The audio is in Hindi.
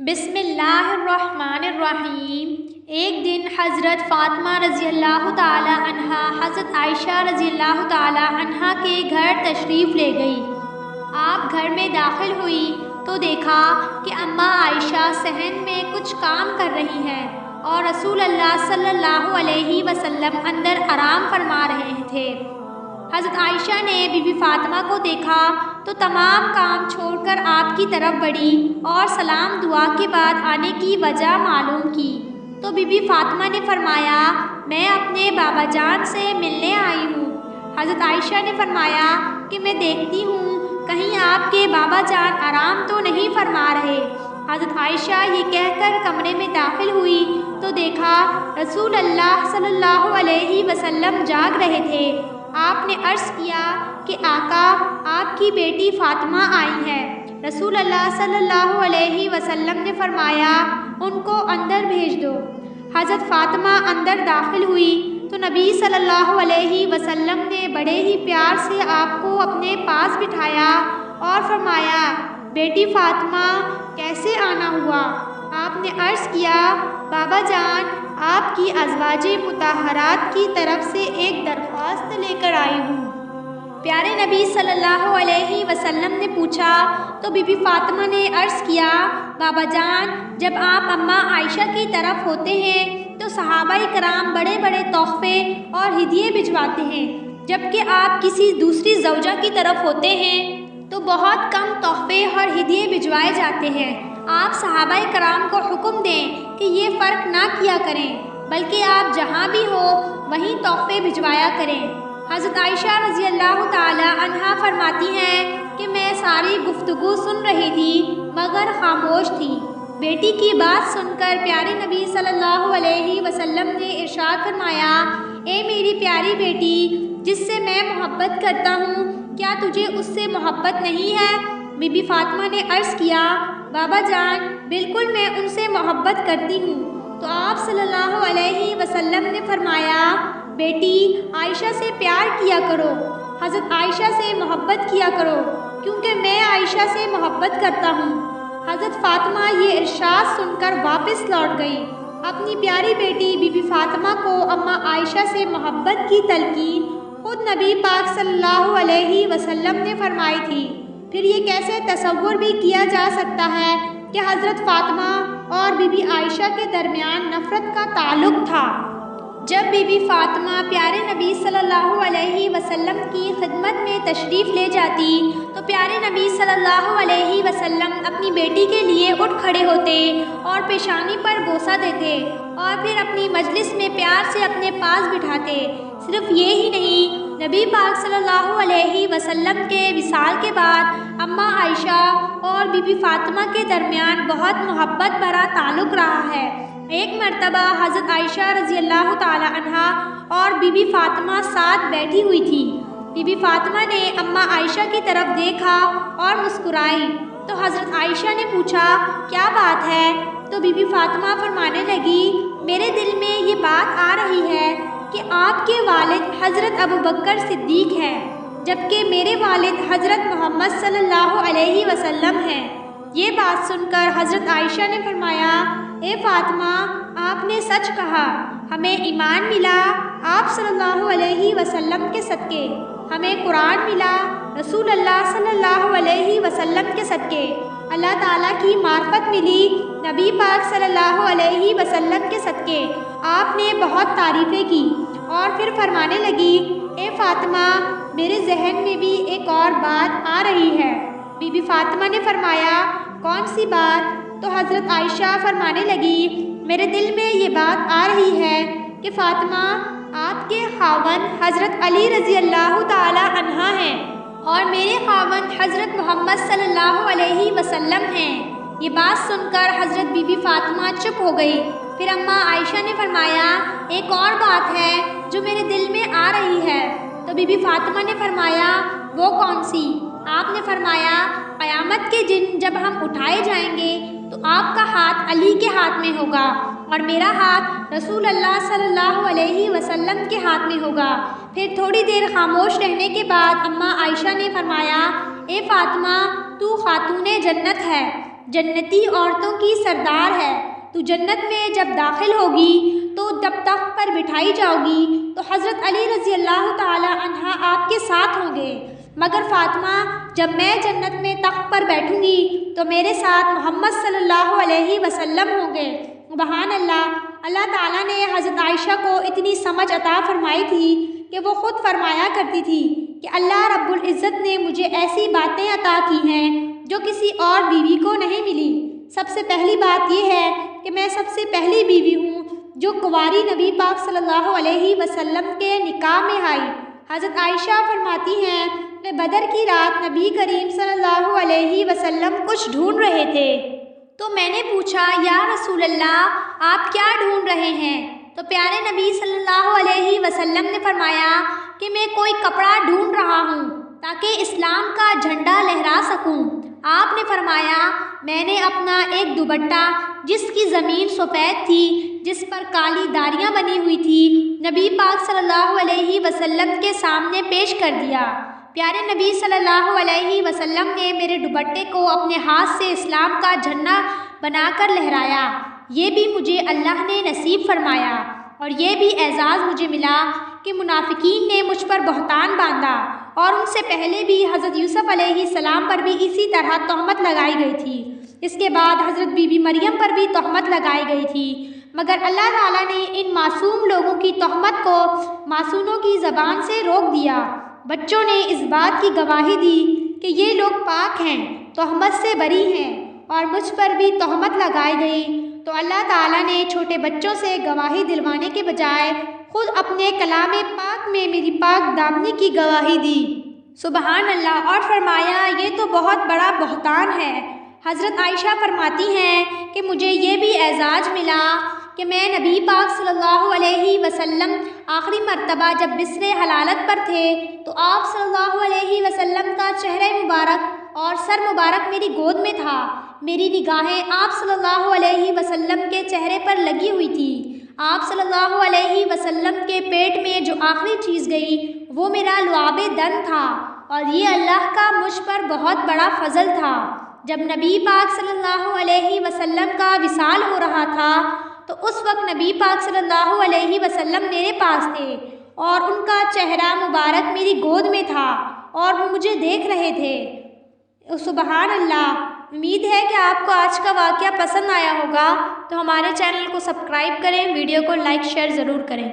बिस्मिल्लाहिर्रहमानिर्रहीम। एक दिन हज़रत फ़ातिमा रज़ियल्लाहु ताला अन्हा हज़रत आयशा रज़ियल्लाहु ताला अन्हा के घर तशरीफ़ ले गई। आप घर में दाखिल हुई तो देखा कि अम्मा आयशा सहन में कुछ काम कर रही हैं और रसूल अल्लाह सल्लल्लाहु अलैहि वसल्लम अंदर आराम फरमा रहे थे। हज़रत आयशा ने बीबी फ़ातिमा को देखा तो तमाम काम छोड़कर आपकी तरफ बढ़ी और सलाम दुआ के बाद आने की वजह मालूम की। तो बीबी फ़ातिमा ने फरमाया, मैं अपने बाबा जान से मिलने आई हूँ। हज़रत आयशा ने फरमाया कि मैं देखती हूँ कहीं आपके बाबा जान आराम तो नहीं फरमा रहे। हज़रत आयशा ये कहकर कमरे में दाखिल हुई तो देखा रसूल अल्लाह सल्लल्लाहु अलैहि वसल्लम जाग रहे थे। आपने अर्ज़ किया कि आका, आपकी बेटी फ़ातिमा आई है। रसूल अल्लाह सल्लल्लाहु अलैहि वसल्लम ने फरमाया, उनको अंदर भेज दो। हज़रत फ़ातिमा अंदर दाखिल हुई तो नबी सल्लल्लाहु अलैहि वसल्लम ने बड़े ही प्यार से आपको अपने पास बिठाया और फरमाया, बेटी फ़ातिमा कैसे आना हुआ? आपने अर्ज़ किया, बाबा जान, आपकी अज़वाजे मुताहरात की तरफ से एक दरख्वास्त लेकर आई हूँ। प्यारे नबी सल्लल्लाहु अलैहि वसल्लम ने पूछा तो बीबी फ़ातिमा ने अर्ज़ किया, बाबा जान, जब आप अम्मा आयशा की तरफ होते हैं तो सहाबाए कराम बड़े बड़े तोहफ़े और हिदिये भिजवाते हैं, जबकि आप किसी दूसरी ज़ौजा की तरफ होते हैं तो बहुत कम तोहफ़े और हिदिये भिजवाए जाते हैं। आप सहाबाए कराम को हुक्म दें कि ये फ़र्क ना किया करें, बल्कि आप जहाँ भी हो वहीं तोहफ़े भिजवाया करें। हज़रत आयशा रज़ियल्लाहु ताला अन्हा फरमाती हैं कि मैं सारी गुफ्तगू सुन रही थी मगर खामोश थी। बेटी की बात सुनकर प्यारे नबी सल्लल्लाहु अलैहि वसल्लम ने इरशाद फरमाया, ए मेरी प्यारी बेटी, जिससे मैं मोहब्बत करता हूँ, क्या तुझे उससे मोहब्बत नहीं है? बीबी फ़ातिमा ने अर्ज़ किया, बाबा जान, बिल्कुल मैं उनसे मोहब्बत करती हूँ। तो आप सल्लल्लाहु अलैहि वसल्लम ने फरमाया, बेटी, आयशा से प्यार किया करो, हज़रत आयशा से मोहब्बत किया करो, क्योंकि मैं आयशा से मोहब्बत करता हूँ। हज़रत फ़ातिमा ये इरशाद सुनकर वापस लौट गई। अपनी प्यारी बेटी बीबी फ़ातिमा को अम्मा आयशा से मोहब्बत की तलकीन खुद नबी पाक सल्लल्लाहु अलैहि वसल्लम ने फरमाई थी। फिर ये कैसे तसव्वुर भी किया जा सकता है कि हज़रत फ़ातिमा और बीबी आयशा के दरमियान नफ़रत का ताल्लुक़ था। जब बीबी फ़ातिमा प्यारे नबी सल्लल्लाहु अलैहि वसल्लम की खिदमत में तशरीफ़ ले जाती तो प्यारे नबी सल्लल्लाहु अलैहि वसल्लम अपनी बेटी के लिए उठ खड़े होते और पेशानी पर बोसा देते और फिर अपनी मजलिस में प्यार से अपने पास बिठाते। सिर्फ ये ही नहीं, नबी पाक सल्लल्लाहु अलैहि वसल्लम के विसाल के बाद अम्मा आयशा और बीबी फ़ातिमा के दरमियान बहुत मोहब्बत भरा ताल्लुक़ रहा है। एक मरतबा हज़रत आयशा रज़ियल्लाहु ताला अन्हा और बीबी फ़ातिमा साथ बैठी हुई थी। बीबी फ़ातिमा ने अम्मा आयशा की तरफ देखा और मुस्कुराई तो हज़रत आयशा ने पूछा, क्या बात है? तो बीबी फ़ातिमा फरमाने लगी, मेरे दिल में ये बात आ रही है कि आपके वालिद हज़रत अबू बकर सिद्दीक़ हैं, जबकि मेरे वालिद हज़रत मोहम्मद सल्लल्लाहु अलैहि वसल्लम हैं। ये बात सुनकर हज़रत आयशा ने फरमाया, ए फ़ातिमा, आपने सच कहा, हमें ईमान मिला आप सल्लल्लाहु अलैहि वसल्लम के सदक़े, हमें कुरान मिला रसूल अल्लाह सल्लल्लाहु अलैहि वसल्लम के सदक़े, अल्लाह ताला की मार्फत मिली नबी पाक सल्लल्लाहु अलैहि वसल्लम के सदक़े। आपने बहुत तारीफ़ें की और फिर फरमाने लगी, ए फ़ातिमा, मेरे जहन में भी एक और बात आ रही है। बीबी फ़ातिमा ने फरमाया, कौन सी बात? तो हज़रत आयशा फरमाने लगी, मेरे दिल में ये बात आ रही है कि फ़ातिमा, आपके ख़ावंद हज़रत अली रज़ियल्लाहु ताला अन्हा हैं और मेरे ख़ावंद हज़रत मोहम्मद सल्लल्लाहु अलैहि वसल्लम हैं। ये बात सुनकर हज़रत बीबी फ़ातिमा चुप हो गई। फिर अम्मा आयशा ने फरमाया, एक और बात है जो मेरे दिल में आ रही है। तो बीबी फ़ातिमा ने फरमाया, वो कौन सी? आपने फरमाया, क़यामत के दिन जब हम उठाए जाएंगे तो आपका हाथ अली के हाथ में होगा और मेरा हाथ रसूल अल्लाह सल्लल्लाहु अलैहि वसल्लम के हाथ में होगा। फिर थोड़ी देर खामोश रहने के बाद अम्मा आयशा ने फरमाया, ए फ़ातिमा, तू खातूने जन्नत है, जन्नती औरतों की सरदार है। तू जन्नत में जब दाखिल होगी तो जब तख्त पर बिठाई जाओगी तो हज़रत अली रज़ी अल्लाह ताला अन्हा आपके साथ होंगे, मगर फ़ातिमा जब मैं जन्नत में तख्त पर बैठूंगी तो मेरे साथ मोहम्मद सल्लल्लाहु अलैहि वसल्लम होंगे। सुभान अल्लाह। अल्लाह ताला ने हज़रत आयशा को इतनी समझ अता फरमाई थी कि वो ख़ुद फरमाया करती थी कि अल्लाह रब्बुल इज़्ज़त ने मुझे ऐसी बातें अता की हैं जो किसी और बीवी को नहीं मिली। सबसे पहली बात यह है कि मैं सबसे पहली बीवी हूँ जो कुंवारी नबी पाक सल्लल्लाहु अलैहि वसल्लम के निकाह में आई। हज़रत आयशा फरमाती हैं कि बदर की रात नबी करीम सल्लल्लाहु अलैहि वसल्लम कुछ ढूंढ रहे थे, तो मैंने पूछा, या रसूल अल्लाह आप क्या ढूंढ रहे हैं? तो प्यारे नबी सल्लल्लाहु अलैहि वसल्लम ने फरमाया कि मैं कोई कपड़ा ढूंढ रहा हूँ ताकि इस्लाम का झंडा लहरा सकूँ। आपने फरमाया, मैंने अपना एक दुपट्टा जिसकी ज़मीन सफ़ेद थी, जिस पर काली दारियाँ बनी हुई थी, नबी पाक सल्लल्लाहु अलैहि वसल्लम के सामने पेश कर दिया। प्यारे नबी सल्लल्लाहु अलैहि वसल्लम ने मेरे दुपट्टे को अपने हाथ से इस्लाम का झंडा बनाकर लहराया। ये भी मुझे अल्लाह ने नसीब फरमाया और ये भी एजाज़ मुझे मिला कि मुनाफिकीन ने मुझ पर बहतान बांधा और उनसे पहले भी हज़रत यूसुफ अलैहिस्सलाम पर भी इसी तरह तोहमत लगाई गई थी। इसके बाद हज़रत बीबी मरियम पर भी तोहमत लगाई गई थी, मगर अल्लाह ताला ने इन मासूम लोगों की तोहमत को मासूमों की ज़बान से रोक दिया। बच्चों ने इस बात की गवाही दी कि ये लोग पाक हैं, तोहमत से बरी हैं, और मुझ पर भी तोहमत लगाई गई। तो अल्लाह ताला ने छोटे बच्चों से गवाही दिलवाने के बजाय खुद अपने कलामे पाक में मेरी पाक दामनी की गवाही दी। सुबहान अल्लाह। और फरमाया, ये तो बहुत बड़ा बहतान है। हज़रत आयशा फरमाती हैं कि मुझे ये भी एजाज़ मिला कि मैं नबी पाक सल्लल्लाहु अलैहि वसल्लम आखिरी मर्तबा जब बिस्रे हलालत पर थे तो आप सल्लल्लाहु अलैहि वसल्लम का चेहरा मुबारक और सर मुबारक मेरी गोद में था। मेरी निगाहें आप सल्लल्लाहु अलैहि वसल्लम के चेहरे पर लगी हुई थी। आप सल्लल्लाहु अलैहि वसल्लम के पेट में जो आखिरी चीज़ गई वो मेरा लुआबे दन था, और ये अल्लाह का मुझ पर बहुत बड़ा फ़ज़ल था। जब नबी पाक सल्लल्लाहु अलैहि वसल्लम का विसाल हो रहा था तो उस वक्त नबी पाक सल्लल्लाहु अलैहि वसल्लम मेरे पास थे और उनका चेहरा मुबारक मेरी गोद में था और वो मुझे देख रहे थे। सुबहान अल्लाह। उम्मीद है कि आपको आज का वाक़या पसंद आया होगा, तो हमारे चैनल को सब्सक्राइब करें, वीडियो को लाइक शेयर ज़रूर करें।